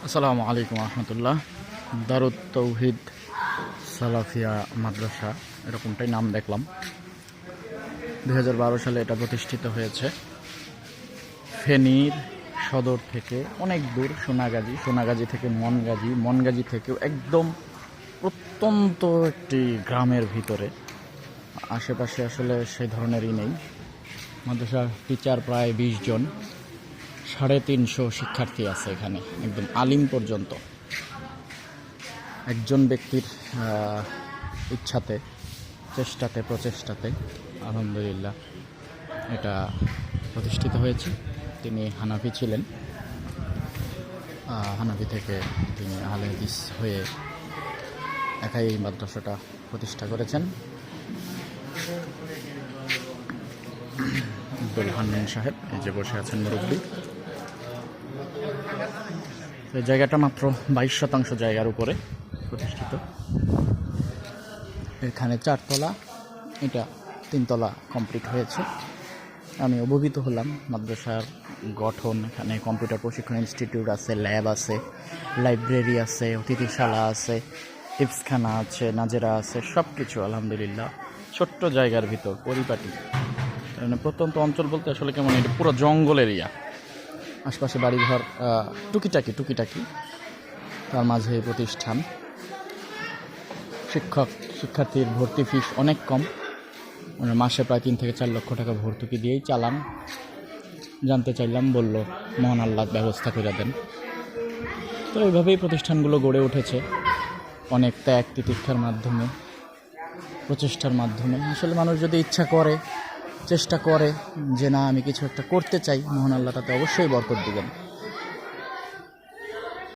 আসসালামু আলাইকুম রহমতুল্লাহ। দারুত তৌহিদ সালাফিয়া মাদ্রাসা এরকমটাই নাম দেখলাম। 2012 সালে এটা প্রতিষ্ঠিত হয়েছে। ফেনীর সদর থেকে অনেক দূর, সোনাগাজী থেকে মনগাজী থেকেও একদম প্রত্যন্ত একটি গ্রামের ভিতরে। আশেপাশে আসলে সেই ধরনেরই নেই। মাদ্রাসার টিচার প্রায় 20 জন, 350 শিক্ষার্থী আছে এখানে, একদম আলিম পর্যন্ত। একজন ব্যক্তির ইচ্ছাতে, প্রচেষ্টাতে আলহামদুলিল্লাহ এটা প্রতিষ্ঠিত হয়েছে। তিনি হানাফি ছিলেন, হানাফি থেকে তিনি আহলে হাদিস হয়ে একাই এই মাদ্রাসাটা প্রতিষ্ঠা করেছেন। আব্দুল হান্নান সাহেব এই যে বসে আছেন, মুরব্বী। এই জায়গাটা মাত্র 22% জায়গার উপরে প্রতিষ্ঠিত। এখানে 4 তলা, এটা 3 তলা কমপ্লিট হয়েছে। আমি অবহিত হলাম মাদ্রাসার গঠন। এখানে কম্পিউটার প্রশিক্ষণ ইনস্টিটিউট আছে, ল্যাব আছে, লাইব্রেরি আছে, অতিথিশালা আছে, হিফজখানা আছে, নাজেরা আছে, সব কিছু আলহামদুলিল্লাহ ছোট্ট জায়গার ভিতর পরিপাটি। মানে প্রত্যন্ত অঞ্চল বলতে আসলে কেমন, এটা পুরো জঙ্গল এরিয়া। আশপাশে বাড়িঘর টুকিটাকি, তার মাঝে প্রতিষ্ঠান। শিক্ষার্থীর ভর্তি ফিস অনেক কম, মাসে প্রায় 3 থেকে 4 লক্ষ টাকা ভর্তুকি দিয়েই চালান। জানতে চাইলাম, বলল মহান আল্লাহ ব্যবস্থা করে দেন। তো এইভাবেই প্রতিষ্ঠানগুলো গড়ে উঠেছে, অনেক ত্যাগ তিতিক্ষার মাধ্যমে, প্রচেষ্টার মাধ্যমে। আসলে মানুষ যদি ইচ্ছা করে, চেষ্টা করে যে না আমি কিছু একটা করতে চাই, মহান আল্লাহ তাতে অবশ্যই বরকত দিবেন।